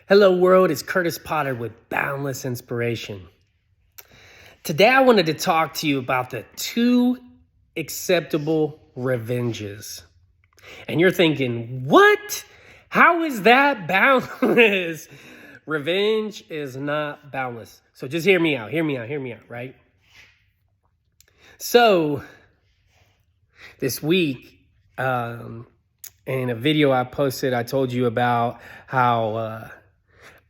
Hello world, it's Curtis Potter with Boundless Inspiration. Today I wanted to talk to you about the 2 acceptable revenges. And you're thinking, what? How is that boundless? Revenge is not boundless. So just hear me out, right? So this week, in a video I posted, I told you about how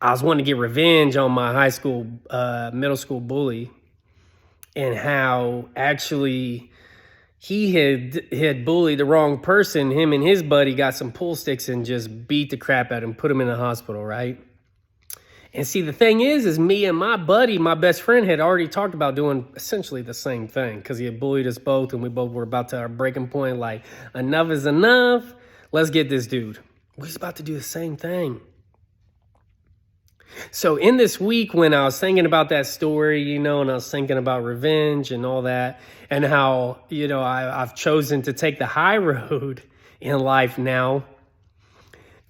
I was wanting to get revenge on my middle school bully, and how actually he had bullied the wrong person. Him and his buddy got some pool sticks and just beat the crap out of him, put him in the hospital, right? And see, the thing is me and my buddy, my best friend, had already talked about doing essentially the same thing because he had bullied us both, and we both were about to our breaking point, like, enough is enough. Let's get this dude. We was about to do the same thing. So in this week, when I was thinking about that story, and I was thinking about revenge and all that, and how, I've chosen to take the high road in life now,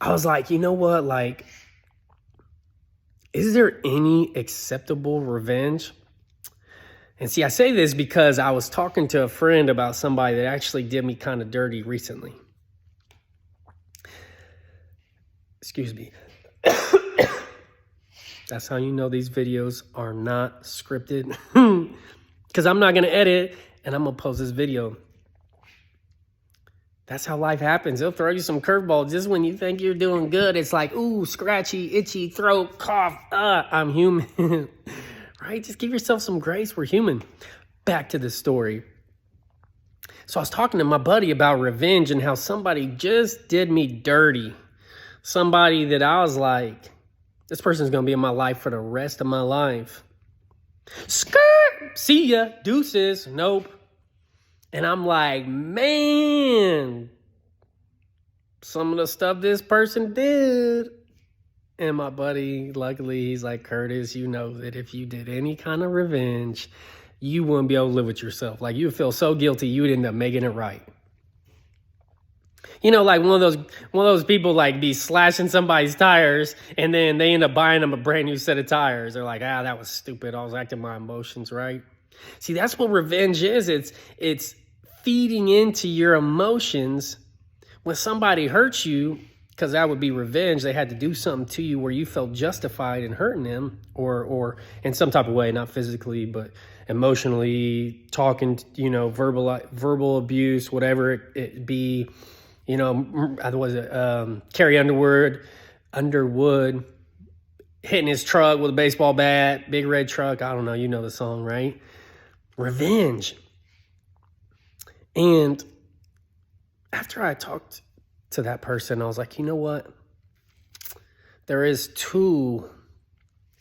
I was like, you know what? Like, is there any acceptable revenge? And see, I say this because I was talking to a friend about somebody that actually did me kind of dirty recently. Excuse me. That's how you know these videos are not scripted. Because I'm not going to edit, and I'm going to post this video. That's how life happens. They'll throw you some curveballs just when you think you're doing good. It's like, ooh, scratchy, itchy, throat, cough. I'm human. Right? Just give yourself some grace. We're human. Back to the story. So I was talking to my buddy about revenge and how somebody just did me dirty. Somebody that I was like, this person's going to be in my life for the rest of my life. Skirt! See ya. Deuces. Nope. And I'm like, man, some of the stuff this person did. And my buddy, luckily, he's like, Curtis, you know that if you did any kind of revenge, you wouldn't be able to live with yourself. Like, you would feel so guilty, you would end up making it right. Like one of those people like be slashing somebody's tires, and then they end up buying them a brand new set of tires. They're like, that was stupid. I was acting my emotions, right? See, that's what revenge is. It's feeding into your emotions. When somebody hurts you, because that would be revenge, they had to do something to you where you felt justified in hurting them, or in some type of way, not physically, but emotionally, talking, verbal abuse, whatever it be. Carrie Underwood hitting his truck with a baseball bat, big red truck. I don't know. You know the song, right? Revenge. And after I talked to that person, I was like, you know what? There is 2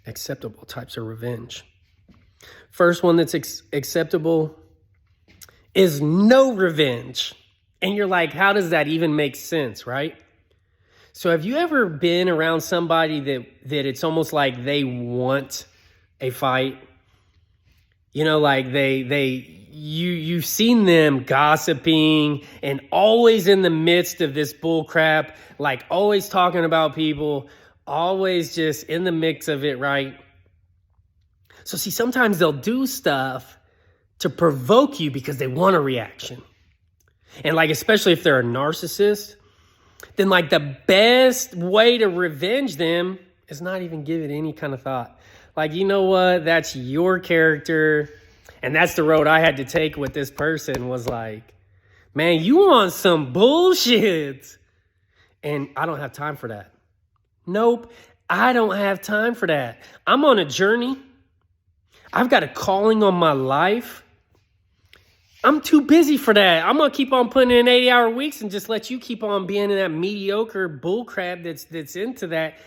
acceptable types of revenge. First one that's acceptable is no revenge. And you're like, how does that even make sense, right? So have you ever been around somebody that it's almost like they want a fight? Like you've seen them gossiping and always in the midst of this bull crap, like always talking about people, always just in the mix of it, right? So see, sometimes they'll do stuff to provoke you because they want a reaction. And like, especially if they're a narcissist, then like the best way to revenge them is not even give it any kind of thought. Like, you know what? That's your character. And that's the road I had to take with this person, was like, man, you want some bullshit. And I don't have time for that. Nope. I don't have time for that. I'm on a journey. I've got a calling on my life. I'm too busy for that. I'm going to keep on putting in 80-hour weeks and just let you keep on being in that mediocre bullcrap that's into that.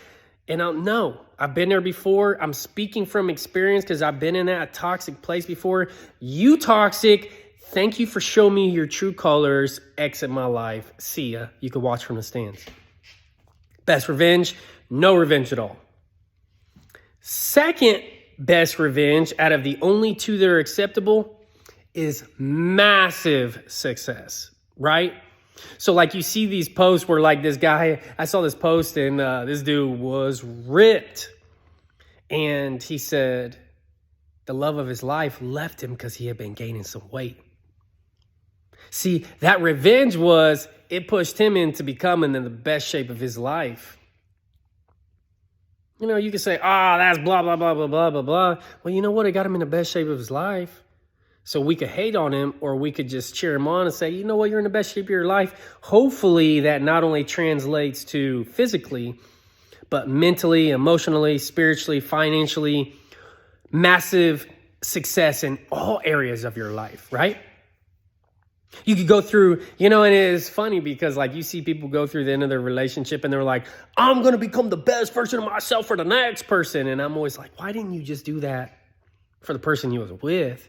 And I've been there before. I'm speaking from experience because I've been in that toxic place before. You toxic. Thank you for showing me your true colors. Exit my life. See ya. You can watch from the stands. Best revenge, no revenge at all. Second best revenge out of the only 2 that are acceptable is massive success, right? So like you see these posts where like this guy, I saw this post and this dude was ripped. And he said the love of his life left him because he had been gaining some weight. See, that revenge it pushed him into becoming in the best shape of his life. You know, you could say, that's blah, blah, blah, blah, blah, blah, blah. Well, you know what? It got him in the best shape of his life. So we could hate on him, or we could just cheer him on and say, you know what? You're in the best shape of your life. Hopefully that not only translates to physically, but mentally, emotionally, spiritually, financially, massive success in all areas of your life, right? You could go through, and it is funny because like you see people go through the end of their relationship and they're like, I'm going to become the best version of myself for the next person. And I'm always like, why didn't you just do that for the person you was with?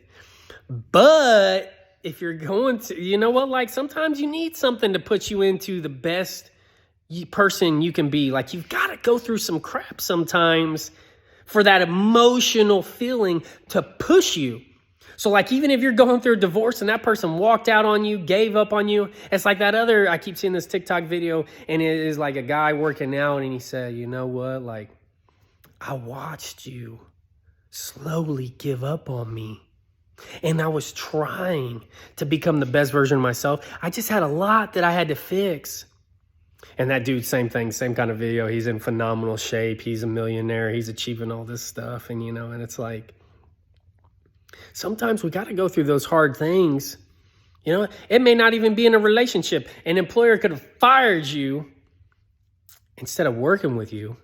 But if you're going to, like sometimes you need something to put you into the best person you can be. Like you've got to go through some crap sometimes for that emotional feeling to push you. So like even if you're going through a divorce and that person walked out on you, gave up on you, it's like that I keep seeing this TikTok video and it is like a guy working out and he said, you know what, like I watched you slowly give up on me and I was trying to become the best version of myself. I just had a lot that I had to fix. And that dude, same thing, same kind of video. He's in phenomenal shape. He's a millionaire. He's achieving all this stuff. And, and it's like, sometimes we got to go through those hard things. It may not even be in a relationship. An employer could have fired you instead of working with you.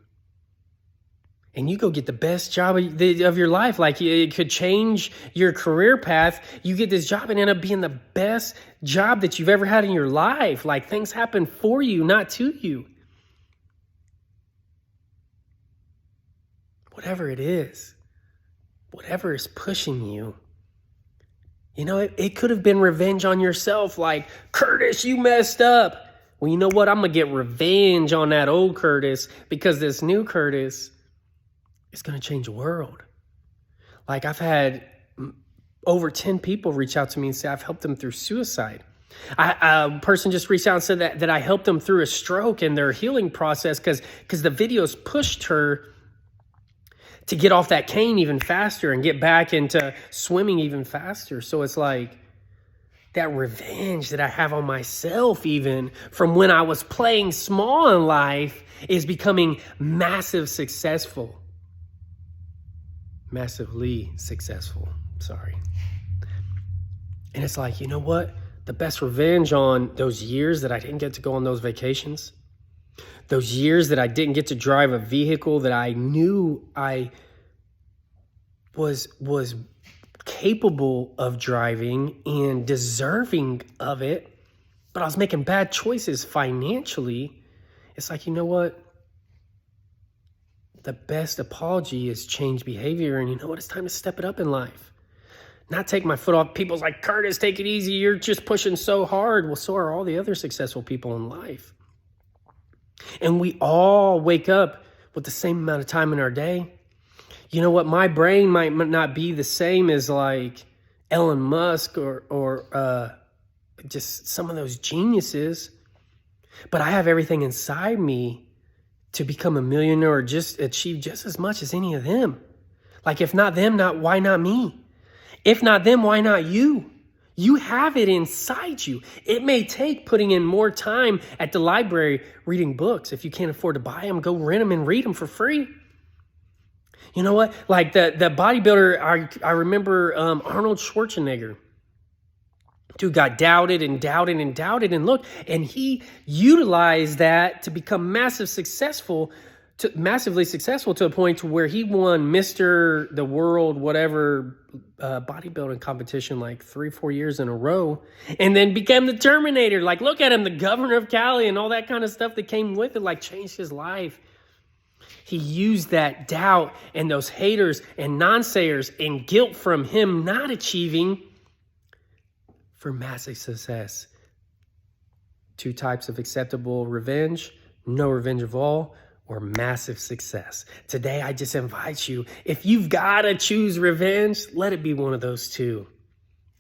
And you go get the best job of your life. Like it could change your career path. You get this job and end up being the best job that you've ever had in your life. Like things happen for you, not to you. Whatever it is, whatever is pushing you, it could have been revenge on yourself. Like, Curtis, you messed up. Well, you know what? I'm going to get revenge on that old Curtis because this new Curtis is going to change the world. Like I've had over 10 people reach out to me and say I've helped them through suicide. A person just reached out and said that I helped them through a stroke and their healing process because the videos pushed her to get off that cane even faster and get back into swimming even faster. So it's like that revenge that I have on myself even from when I was playing small in life is becoming massively successful. Sorry. And it's like, you know what? The best revenge on those years that I didn't get to go on those vacations, those years that I didn't get to drive a vehicle that I knew I was capable of driving and deserving of it, but I was making bad choices financially. It's like, you know what? The best apology is change behavior. And you know what? It's time to step it up in life. Not take my foot off. People's like, Curtis, take it easy. You're just pushing so hard. Well, so are all the other successful people in life. And we all wake up with the same amount of time in our day. You know what? My brain might not be the same as like Elon Musk or just some of those geniuses, but I have everything inside me to become a millionaire or just achieve just as much as any of them. Like if not them, why not me? If not them, why not you? You have it inside you. It may take putting in more time at the library reading books. If you can't afford to buy them, go rent them and read them for free. You know what? Like the bodybuilder, I remember Arnold Schwarzenegger. Dude got doubted and doubted and doubted. And look, and he utilized that to become massively successful to a point to where he won Mr. the World, whatever, bodybuilding competition like 3-4 years in a row, and then became the Terminator. Like, look at him, the governor of Cali and all that kind of stuff that came with it, like changed his life. He used that doubt and those haters and naysayers and guilt from him not achieving for massive success. 2 types of acceptable revenge: no revenge at all, or massive success. Today, I just invite you, if you've got to choose revenge, let it be one of those 2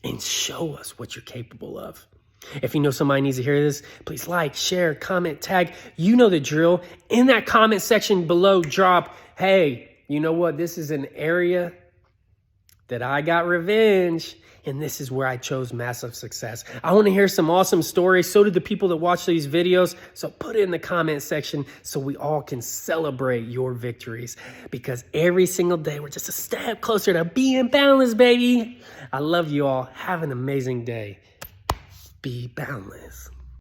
and show us what you're capable of. If you know somebody needs to hear this, please like, share, comment, tag. You know the drill. In that comment section below, drop, hey, you know what? This is an area that I got revenge, and this is where I chose massive success. I want to hear some awesome stories. So do the people that watch these videos. So put it in the comment section so we all can celebrate your victories, because every single day we're just a step closer to being boundless, baby. I love you all. Have an amazing day. Be boundless.